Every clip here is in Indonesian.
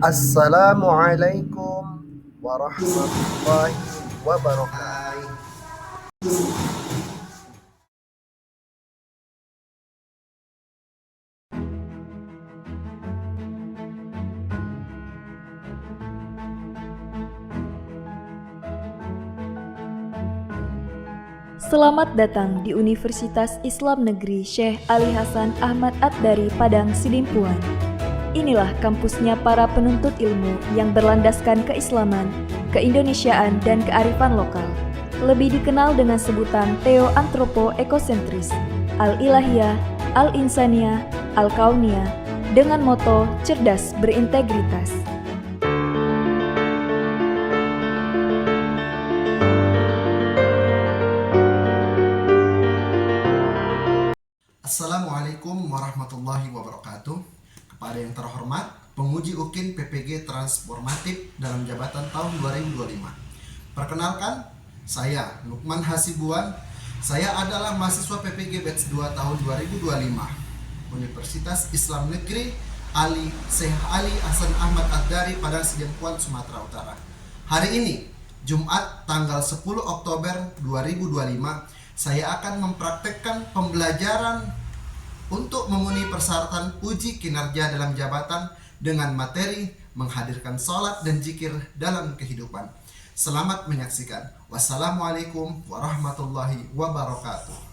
Assalamualaikum warahmatullahi wabarakatuh. Hai. Selamat datang di Universitas Islam Negeri Syekh Ali Hasan Ahmad At-Dari Padang Sidimpuan. Inilah kampusnya para penuntut ilmu yang berlandaskan keislaman, keindonesiaan, dan kearifan lokal. Lebih dikenal dengan sebutan Theo Antropo Ekosentris, Al-Ilahiyah, Al-Insaniyah, Al-Kauniyah, dengan moto cerdas berintegritas. Assalamualaikum warahmatullahi wabarakatuh. Kepada yang terhormat penguji UKIN PPG Transformatif dalam jabatan tahun 2025. Perkenalkan, saya Lukman Hasibuan. Saya adalah mahasiswa PPG batch 2 tahun 2025 Universitas Islam Negeri Syekh Ali Hasan Ahmad At-Dari Padang Sidimpuan, Sumatera Utara. Hari ini, Jumat tanggal 10 Oktober 2025, saya akan mempraktekkan pembelajaran untuk memenuhi persyaratan uji kinerja dalam jabatan dengan materi menghadirkan sholat dan zikir dalam kehidupan. Selamat menyaksikan. Wassalamualaikum warahmatullahi wabarakatuh.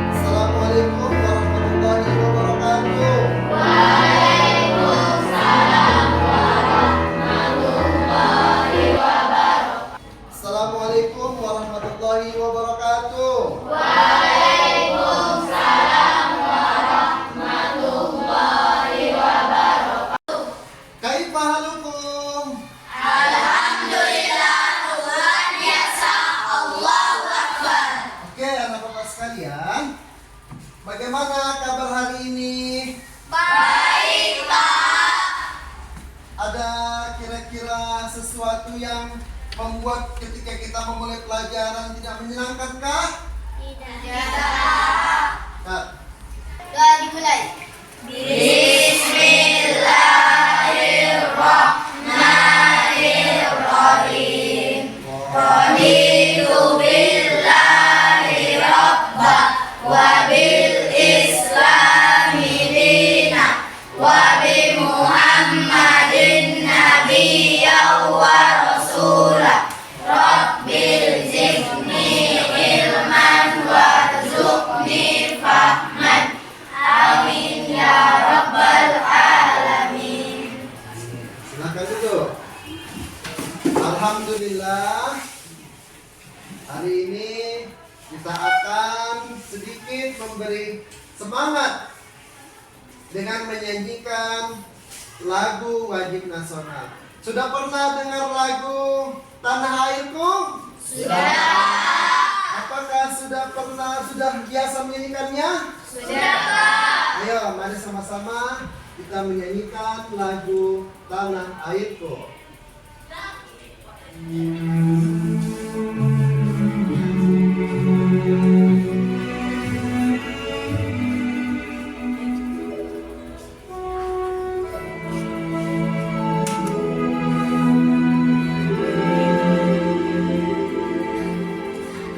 Assalamualaikum warahmatullahi wabarakatuh. Assalamualaikum warahmatullahi wabarakatuh. Kaifa halukum? Oke, anak bapak sekalian, bagaimana kabar hari ini? Baik, Pak. Ada kira-kira sesuatu yang membuat ketika kita memulai pelajaran tidak menyenangkankah? Tidak. Kak, Doa dimulai. Bismillahirrahmanirrahim. Raditu billahi rabba wa bil islami dina wa bi Muhammadin nabiyya wa rasula. Rabbil zidni ilman warzuqni fahman. Amin ya rabbal alamin. silakan duduk. Alhamdulillah, hari ini kita akan sedikit memberi semangat dengan menyanyikan lagu wajib nasional. Sudah pernah dengar lagu Tanah Airku? Sudah. Apakah sudah biasa menyanyikannya? Sudah, Pak. Ayo, mari sama-sama kita menyanyikan lagu Tanah Airku.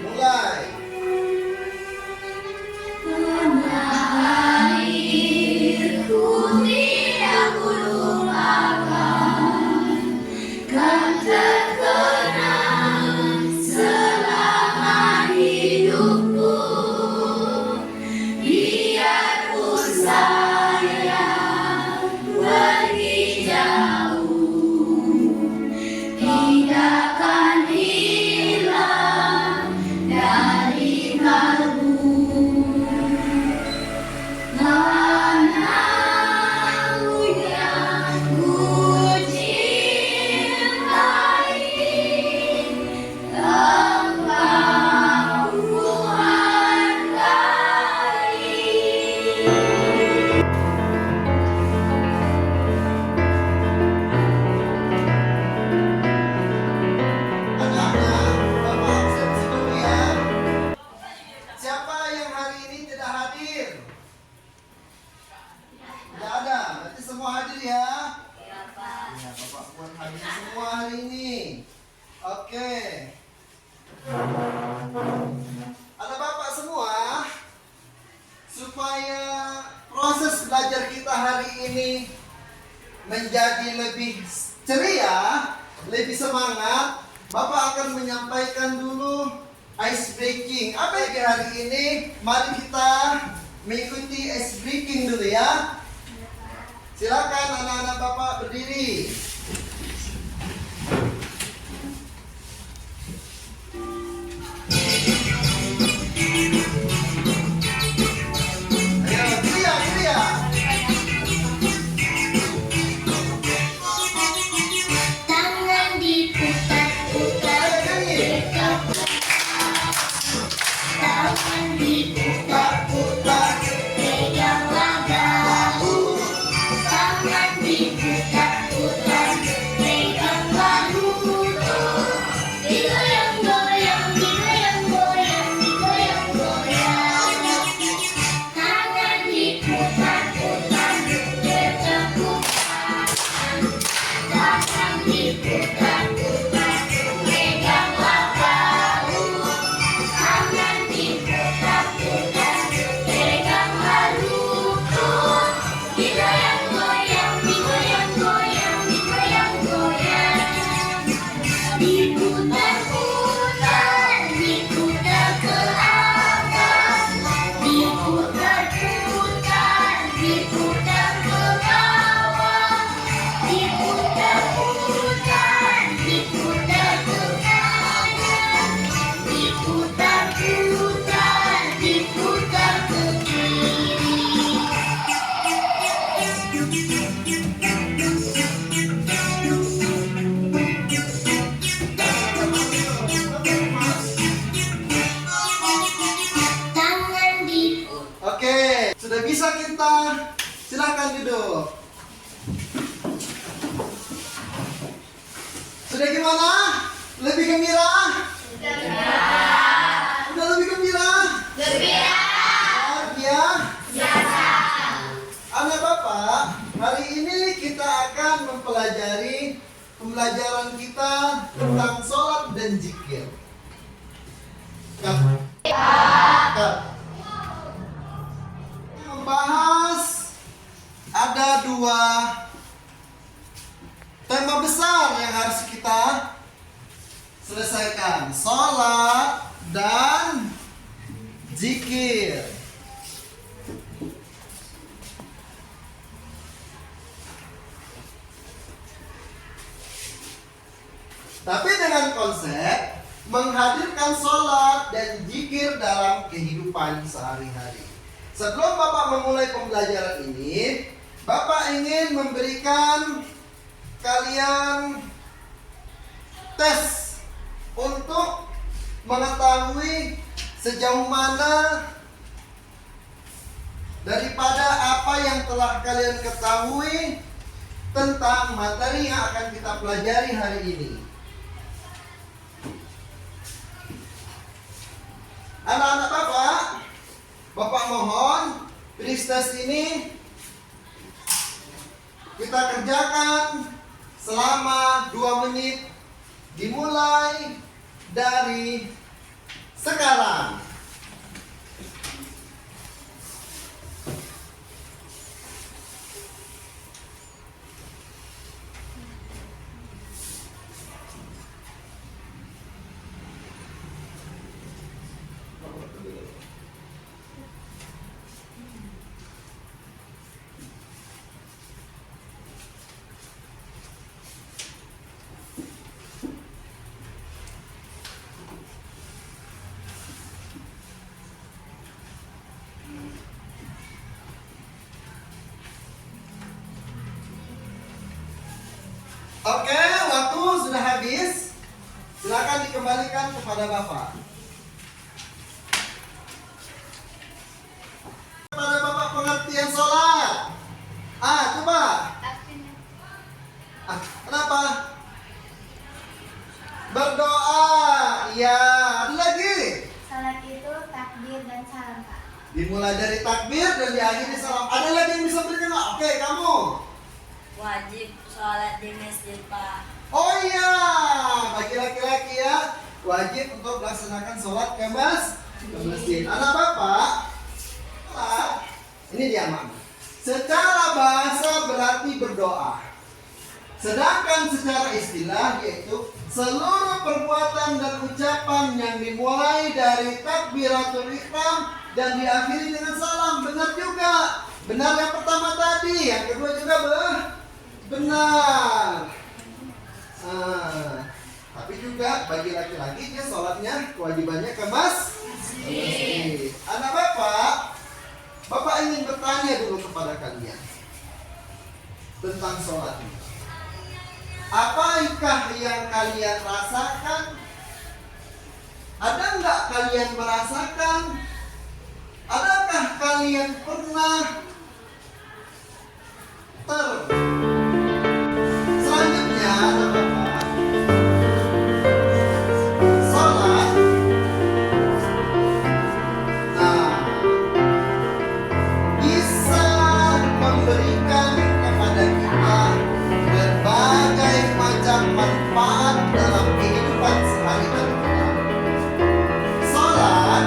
Mulai. Airku tidak kulupakan, kan terkenal bunyi. Oke. Ada Bapak semua? Supaya proses belajar kita hari ini menjadi lebih ceria, lebih semangat, Bapak akan menyampaikan dulu ice breaking. Apa yang hari ini? Mari kita mengikuti ice breaking dulu ya. Silakan anak-anak Bapak berdiri. Ayo, ceria. Tangan diputar-putar, tangan diputar-putar, peganglah bahu. Tangan diputar-putar, peganglah lutut. Digoyang-goyang, digoyang-goyang, digoyang-goyang. Tangan diputar-putar, bertepuk tangan. Tangan diputar-putar, peganglah bahu. Tangan diputar-putar, peganglah lutut. Digoyang-goyang, digoyang-goyang, digoyang-goyang. Diputar-putar, diputar ke atas. Diputar-putar, diputar ke bawah. Diputar-putar, diputar ke kanan. Diputar-putar, diputar ke kiri. Tangan diputar. Oke, sudah bisa kita. Silakan duduk. Sudah gimana? Lebih gembira? Sudah lebih gembira? Biasa. Anak Bapak, hari ini kita akan mempelajari pembelajaran kita tentang sholat dan zikir. Membahas ada dua tema besar yang harus kita selesaikan, sholat dan zikir. Tapi dengan konsep menghadirkan sholat dan zikir dalam kehidupan sehari-hari. Sebelum Bapak memulai pembelajaran ini, Bapak ingin memberikan kalian tes untuk mengetahui sejauh mana daripada apa yang telah kalian ketahui tentang materi yang akan kita pelajari hari ini. Anak-anak Bapak mohon please tes ini kita kerjakan selama 2 menit dimulai dari sekarang. Oke, waktu sudah habis. Silakan dikembalikan kepada Bapak. Kepada Bapak pengertian sholat. Coba. Kenapa? Berdoa. Ya, ada lagi. Salat itu takbir dan salam, Pak. Dimulai dari takbir dan diakhiri salam. Ada lagi yang bisa berikan? Oke, kamu. Wajib sholat di masjid, Pak. Oh iya, bagi laki-laki ya wajib untuk melaksanakan sholat ke masjid. Anak bapak, ini dia makna. Secara bahasa berarti berdoa. Sedangkan secara istilah yaitu seluruh perbuatan dan ucapan yang dimulai dari takbiratul ihram dan diakhiri dengan salam. Benar juga. Benar yang pertama tadi, yang kedua juga benar. Tapi juga bagi laki-laki dia sholatnya kewajibannya ke masjid. Anak bapak ingin bertanya dulu kepada kalian tentang sholat ini. Apakah yang kalian rasakan? Ada nggak kalian merasakan? Adakah kalian pernah selanjutnya anak bapak, sholat. Bisa memberikan kepada kita berbagai macam manfaat dalam kehidupan sehari-hari kita. Sholat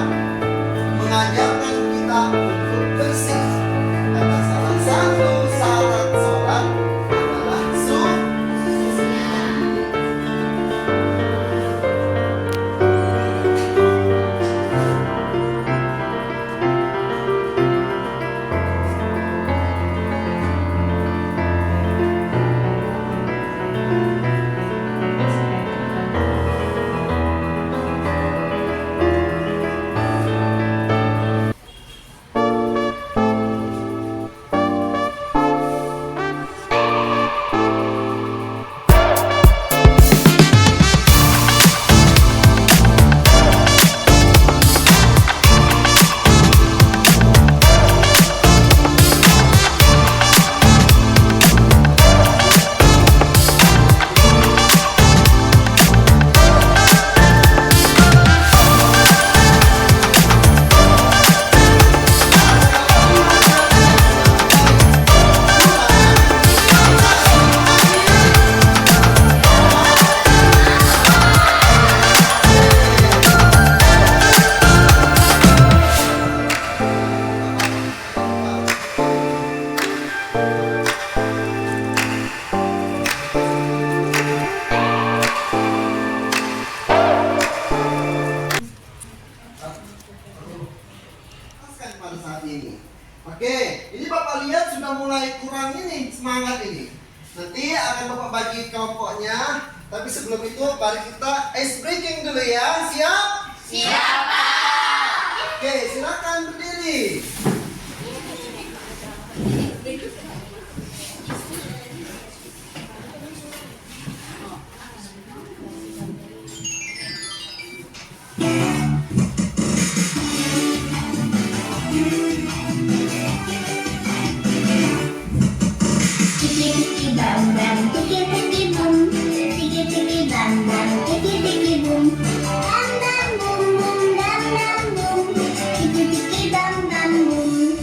mengajarkan kita untuk bersih, karena salah satu syarat sholat adalah suci. Pada saat ini. Oke, ini Bapak lihat sudah mulai kurang ini semangat ini. Nanti akan Bapak bagi kelompoknya. Tapi sebelum itu mari kita ice breaking dulu ya. Siap? Siap, Pak. Oke, silakan berdiri. Tiki-tiki bam bam, tiki-tiki boom, tiki-tiki bam bam, tiki-tiki boom, bam bam boom boom, bam bam boom, tiki-tiki bam bam boom,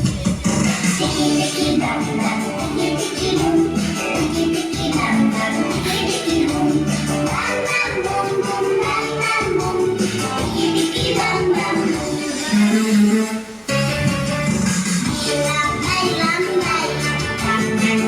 tiki-tiki bam bam, tiki-tiki boom, tiki-tiki bam bam, tiki-tiki boom, bam bam boom boom, bam bam boom, tiki-tiki bam bam boom. Lambai, lambai, lambai,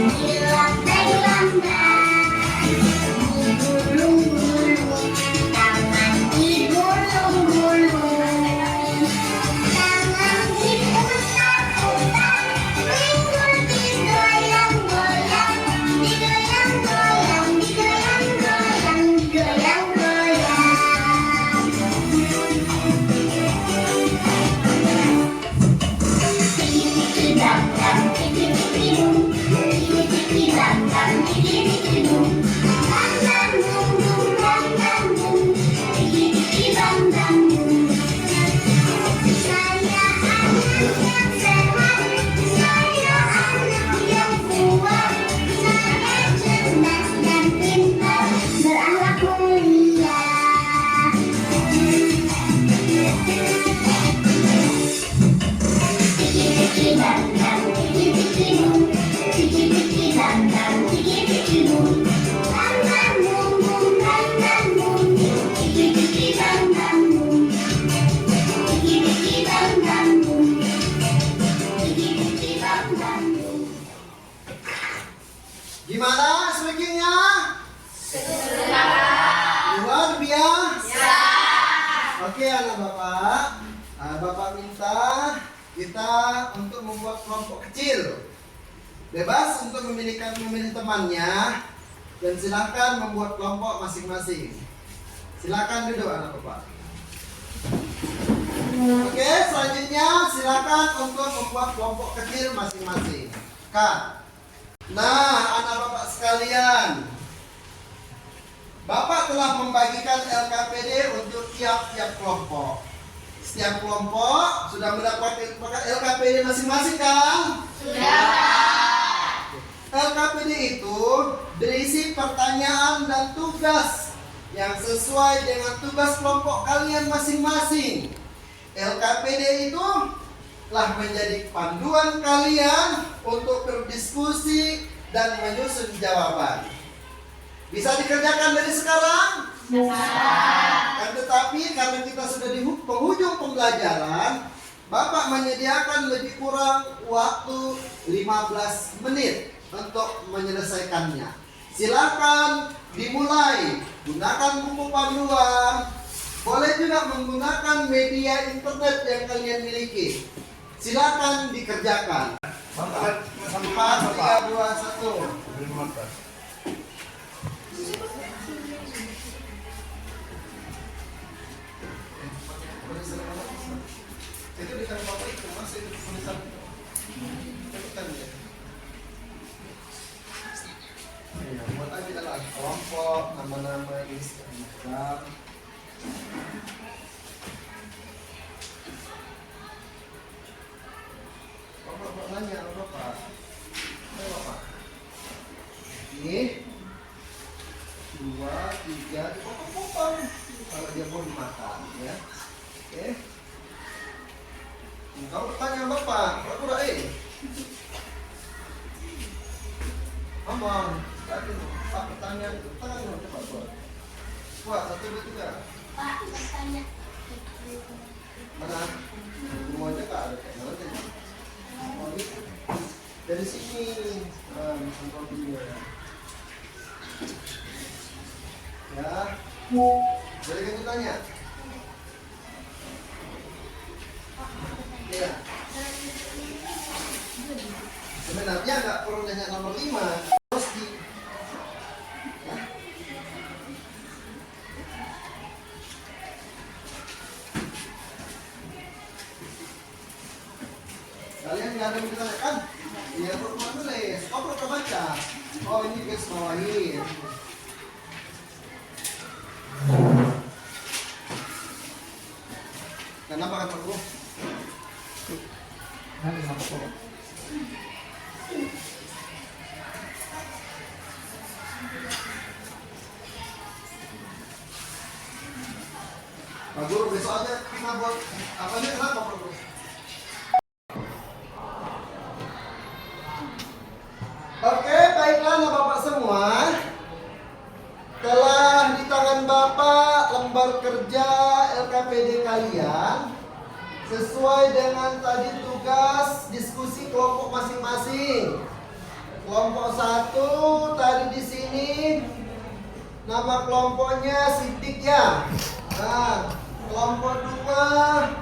Oke anak bapak, bapak minta kita untuk membuat kelompok kecil. Bebas untuk memilih temannya dan silakan membuat kelompok masing-masing. Silakan duduk anak bapak. Oke, selanjutnya silakan untuk membuat kelompok kecil masing-masing. Kak. Nah, anak bapak sekalian, bapak telah membagikan LKPD untuk tiap-tiap kelompok. Setiap kelompok sudah mendapatkan LKPD masing-masing kan? LKPD itu berisi pertanyaan dan tugas yang sesuai dengan tugas kelompok kalian masing-masing. LKPD itu telah menjadi panduan kalian untuk berdiskusi dan menyusun jawaban. Bisa dikerjakan dari sekarang? Bisa. Tetapi karena kita sudah di penghujung pembelajaran, Bapak menyediakan lebih kurang waktu 15 menit untuk menyelesaikannya. Silakan dimulai. Gunakan buku panduan. Boleh juga menggunakan media internet yang kalian miliki. Silakan dikerjakan. 4, 3, 2, 1. Itu di kantor bapak itu masih itu tulisan cepetan ya. Ya, buat aja dalam kelompok, nama-nama Instagram. Bapak nanya sama bapak. Ayo bapak. Ini 2, 3, dipotong-potong. Kalau dia mau dimakan ya. Oke. Kamu tanya bapak, pura-pura Ngomong, tadi pak pertanyaan itu tangan dulu cepat buat. Buat 1, 2, 3. Pak, bertanya. Mana? Semua aja kak ada kayak mana? Oh gitu. Dari sini, contoh video ya. Ya. Boleh kamu tanya? Ya. Sebenarnya nggak perlu nanya nomor 5. Terus di ya. Kalian nggak ada yang ditanyakan? Iya, perlu menulis. Oh, perlu baca. Oh, ini garis bawahin. Kenapa kan perlu? Pak Guru besok aja kita buat apanya kenapa Pak Guru? Oke, baiklah anak bapak semua. Telah di tangan bapak lembar kerja LKPD kalian. Sesuai dengan tadi tugas diskusi kelompok masing-masing. Kelompok 1 tadi di sini nama kelompoknya Sidik ya. Nah, kelompok 2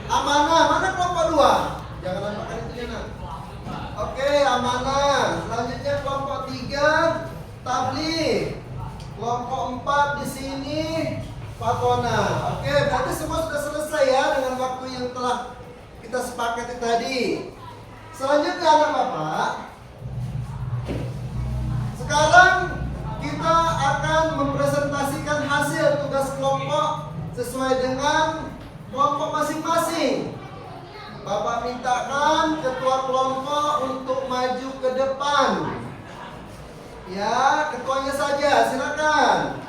Amanah. Mana kelompok 2? Jangan nampakkan itu ya nak. Oke, Amanah. Selanjutnya kelompok 3 Tabligh. Kelompok 4 di sini Fatona. Oke, berarti semua sudah selesai ya dengan waktu yang telah kita sepakati tadi. Selanjutnya anak bapak, sekarang kita akan mempresentasikan hasil tugas kelompok sesuai dengan kelompok masing-masing. Bapak mintakan ketua kelompok untuk maju ke depan. Ya, ketuanya saja, silakan.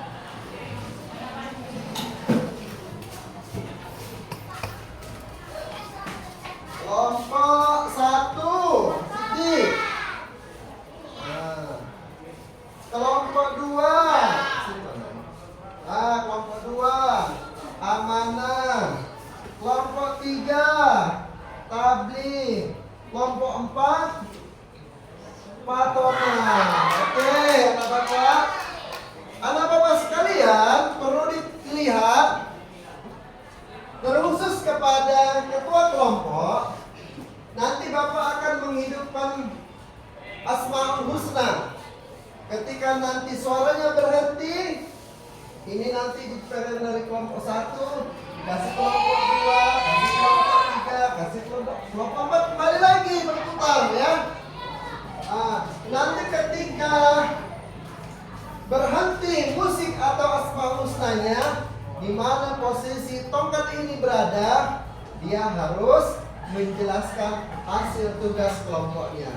Kelompok 1 Sidik. Nah. Kelompok 2 kelompok 2 Amanah. Kelompok 3 Tabligh. Kelompok 4 Fatona. Oke, anak bapak nanti dipegang dari kelompok 1, kasih kelompok 2, kasih kelompok 3, kasih kelompok 4, kembali lagi berputar ya. Nanti ketika berhenti musik atau asmaul husnanya, di mana posisi tongkat ini berada, dia harus menjelaskan hasil tugas kelompoknya.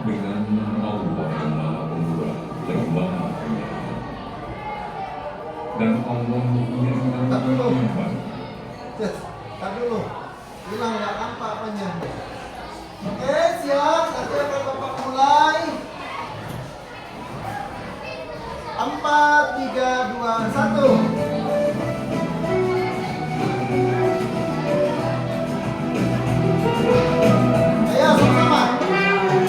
dengan Allah yang Maha Pemurah dan Maha Penyayang, dan Allah yang Maha Penyayang. Tak dulu, hilang nggak nampak apanya. Oke, siap. Nanti akan Bapak mulai. 4, 3, 2, 1. Ayo sama-sama. Sama-sama.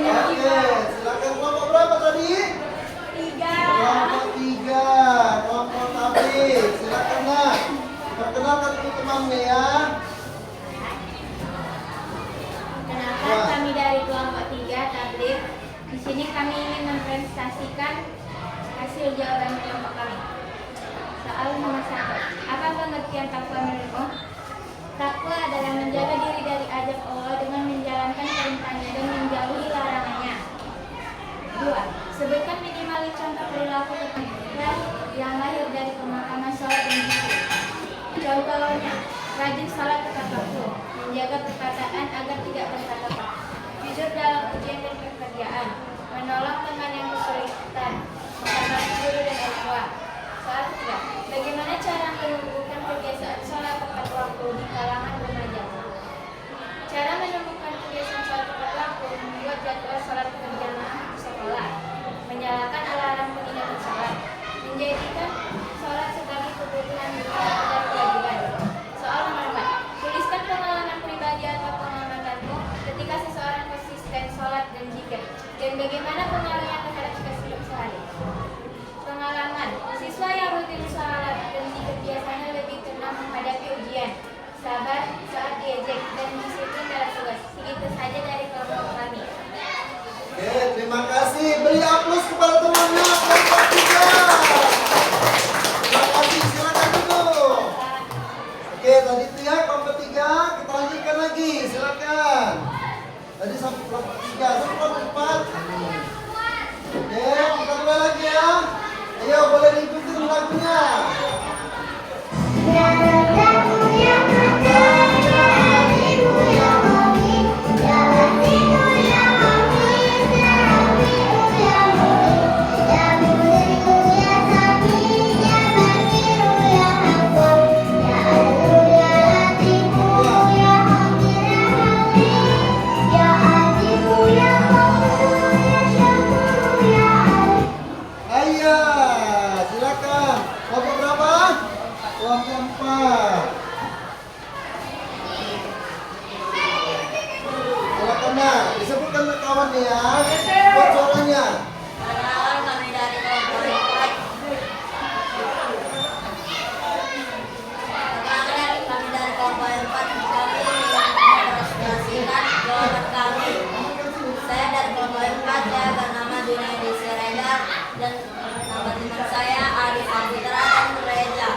Oke, silakan kelompok berapa tadi? 3. Kelompok 3, kelompok tablik. Silakan nak. Perkenalkan teman-temannya ya. Kenalkan, kami dari kelompok 3 tablik. Di sini kami ingin mempresentasikan hasil jawaban kelompok kami. Soal nomor 1. Apa pengertian takwa menurutmu? Takwa adalah menjaga diri dari azab Allah dengan menjalankan perintahnya dan menjauhi larangannya. 2. Sebutkan minimal contoh perilaku yang lahir dari pemakaman sholat dan zikir. Contohnya, rajin sholat tepat waktu, menjaga perkataan agar tidak berkata-kata, jujur dalam ujian dan pekerjaan, menolong teman yang kesulitan, menghormati guru dan orang tua. Soal 3. Bagaimana cara menumbuhkan kebiasaan sholat tepat waktu di kalangan remaja? Cara menumbuhkan kebiasaan sholat tepat waktu membuat jadwal sholat berjamaah di sekolah, menyalakan alarm pengingat sholat, menjadikan sholat sebagai kebutuhan dan kewajiban. Soal nomor 4. Tuliskan pengalaman pribadi atau pengamatanmu ketika seseorang konsisten sholat dan zikir, dan bagaimana pengaruhnya terhadap keseharian. Pengalaman, siswa yang rutin sholat dan zikir biasanya lebih tenang menghadapi ujian, sabar saat diejek, dan disiplin dalam tugas. Segitu saja dari kelompok kami. Oke, terima kasih. Beri aplaus kepada temannya kelompok 3. Terima kasih, silakan duduk. Oke, tadi itu ya kelompok 3, kita lanjutkan lagi, silakan. Tadi sampai kelompok 3, sampai kelompok 4. Oke, kita mulai lagi ya. Ayo, boleh diikuti lagunya. Ayo, silakan. Kelompok berapa? Kelompok 4. Silakan nak, disebutkan ke kawan ya. Buat suaranya. Perkenalan, kami dari kelompok 4. Perkenalkan, kami dari kelompok 4. Kami mempresentasikan jawaban kami. Saya dari kelompok 4. Saya bernama Dunia Siregar dan nama teman saya Arif Fitra dan Reza.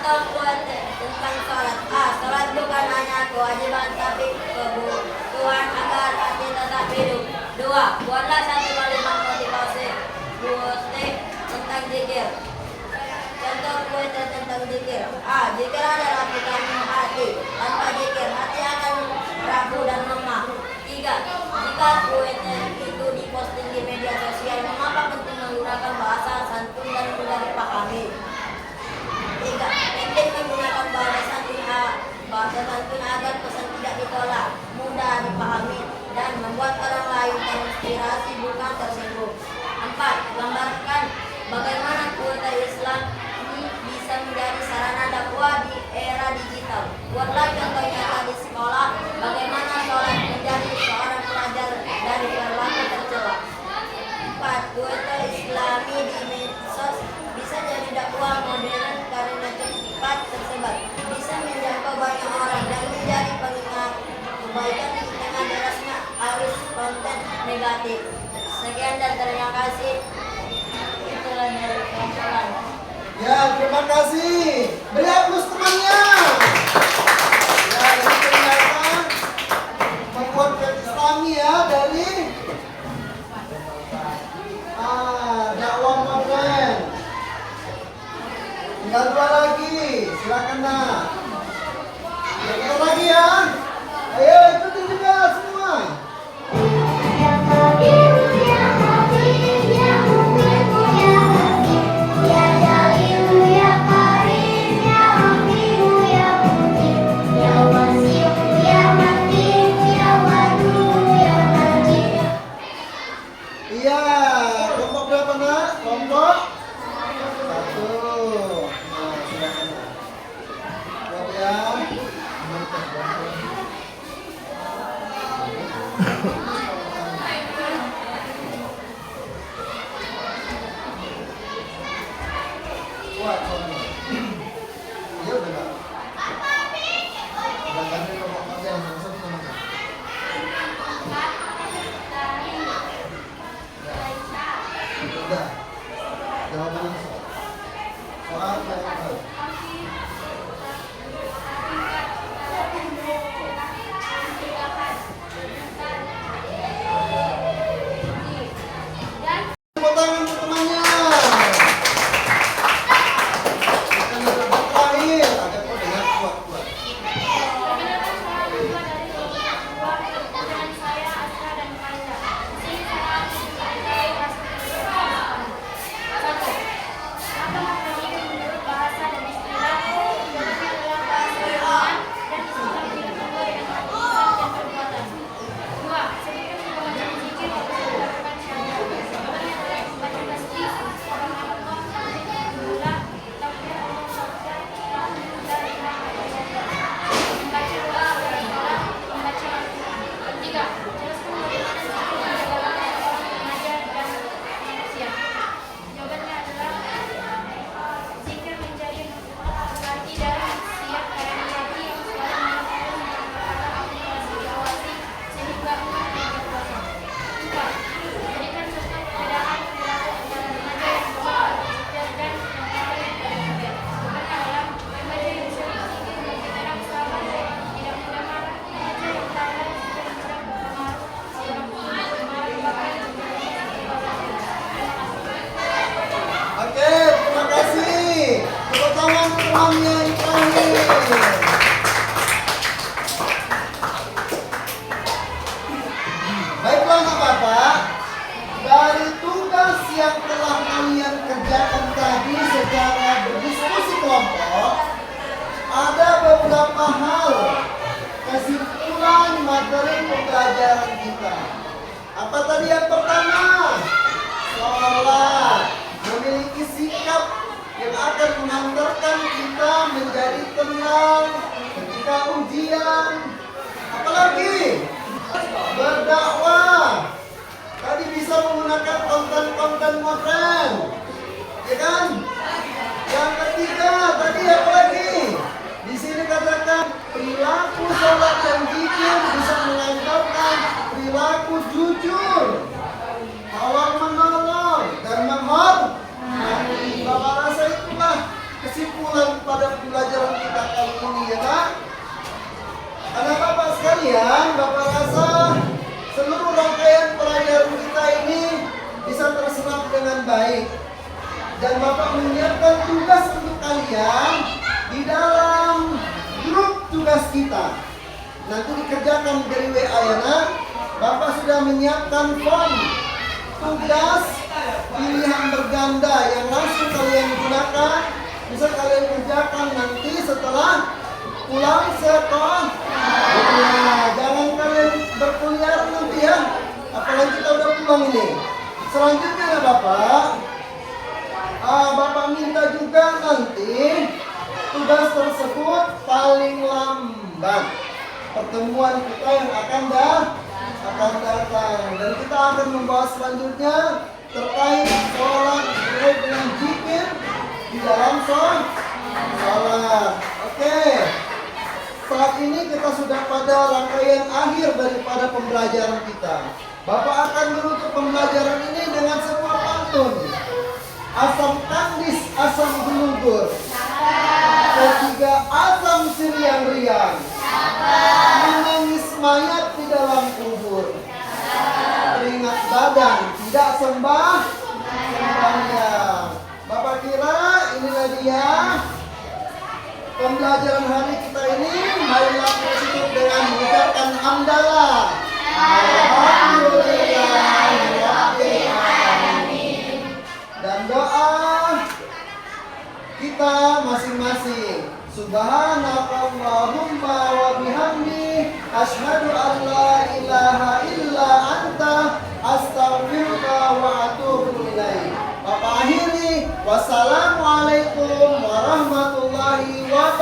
Contoh tentang sholat. Sholat bukan hanya kewajiban tapi kebutuhan agar hati tetap hidup. 2. Buatlah satu kalimat motivasi puisi tentang zikir. Contoh puisi tentang zikir. Zikir adalah vitamin hati. Tanpa zikir hati akan rapuh dan lemah. 3. Jika puisi itu diposting di media sosial, mengapa penting menggunakan bahasa santun dan mudah dipahami? 3. Penting menggunakan bahasa santun agar pesan tidak ditolak, mudah dipahami, dan membuat orang lain terinspirasi bukan tersinggung. 4. Gambarkan bagaimana kuota Islam ini bisa menjadi sarana dakwah di era digital. Buatlah contoh nyata di sekolah bagaimana sholat menjadi seorang pelajar dari perilaku tercela. 4. Kuota Islami di medsos bisa jadi dakwah modern karena cepat tersebar, bisa menjangkau banyak orang dan menjadi pengingat kebaikan di tengah derasnya arus konten negatif. Sekian dan terima kasih. Itulah dari pelajaran. Ya, terima kasih. Beri aplaus temannya. Ya, ini ternyata membuat Islami ya dari dakwah modern. Tinggal 2 lagi, silakan nak. Kita lagi ya. Ayo ikutin juga semua. Ya Habib, ya Habib, ya Mu'min, ya Habib, ya Jalil, ya Karim, ya Habib, ya Mu'min, ya Wasiu, ya Hakim, ya Wadud, ya Majid. Iya, kelompok berapa nak? Kelompok 1. Nah, silakan nak. Siap ya. Kuat soalnya. Iya udah nggak? Udah ganti kelompok kerja yang satu namanya. Udah. Jawaban langsung. Soal jawaban. Tepuk tangan untuk temannya. Kita dapat terakhir agar kau dengar kuat-kuat. Perkenalkan soal kedua dari kelompok 2 dengan saya Asra dan Faiza. Di sini saya akan menceritakan kelas 1. Apa maknanya menurut bahasa dan istilah? Jawabannya adalah bahasa Al-Quran dan istilah tidak terbuat dengan kata-kata dan perbuatan. 2. Sebutkan beberapa jenis zikir yang bisa dilakukan sehari-hari. Jawabannya adalah membaca tasbih, subhanallah, alhamdulillah, takbir, Allahu akbar, la ilaha illallah. Membaca doa pada sholat, membaca Al-Quran. 3. Jelaskan bagaimana zikir menjaga seorang remaja dan manusia. Jawabannya adalah zikir menjadi arti dari siap karena hati yang selalu melakukan kata aplikasi diawasi sehingga tidak berkuasa. 4. Berikan contoh perbedaan perilaku antara remaja yang berbuat berzikir dan yang lain dari zikir. Jawabannya adalah remaja yang sering berzikir lebih tenang, sabar, tidak mudah marah. Remaja yang tawar zikir mudah berpengaruh, sikap berpengaruh bahkan menjadi berkuasa. Oke, terima kasih. Tepuk tangan untuk temannya yang terakhir. Baiklah anak bapak, dari tugas yang telah kalian kerjakan tadi secara berdiskusi kelompok, ada beberapa hal kesimpulan materi pembelajaran kita. Apa tadi yang pertama? Sholat memiliki sikap yang akan mengantarkan kita menjadi tenang ketika ujian. Apalagi berdakwah. Tadi bisa menggunakan konten-konten modern, ya kan? Yang ketiga tadi apa lagi? Di sini katakan perilaku sholat dan zikir bisa mengantarkan perilaku jujur, tolong menolong dan menghormati. Bapak rasa itulah kesimpulan pada pembelajaran ya Kak? Anak-anak sekalian, Bapak rasa seluruh rangkaian pelajaran kita ini bisa terserap dengan baik. Dan Bapak menyiapkan tugas untuk kalian di dalam grup tugas kita. Nanti dikerjakan dari WA ya nak. Bapak sudah menyiapkan form tugas pilihan berganda yang langsung kalian gunakan. Bisa kalian kerjakan nanti setelah pulang sekolah. Jangan kalian berkuliah nanti ya. Apalagi kita udah pulang ini. Selanjutnya ya Bapak. Bapak minta juga nanti tugas tersebut paling lambat pertemuan kita yang akan datang, dan kita akan membahas selanjutnya terkait sholat dengan zikir di dalam sholat. Oke. Saat ini kita sudah pada rangkaian akhir daripada pembelajaran kita. Bapak akan menutup pembelajaran ini dengan sebuah pantun. Asam kandis, asam gelugur. Ketiga asam siriang-riang. Menangis mayat di dalam kubur. Keringat badan tidak sembahyang. Bapak kira inilah dia pembelajaran hari kita ini. Marilah kita tutup dengan mengucapkan hamdalah. Alhamdulillahirabbil alamin. Dan doa kita masing-masing. Subhanakallahumma wa bihamdi asyhadu an la ilaha illa anta astaghfiruka wa atubu ilaik. Bapak akhiri, wassalamualaikum warahmatullahi wabarakatuh.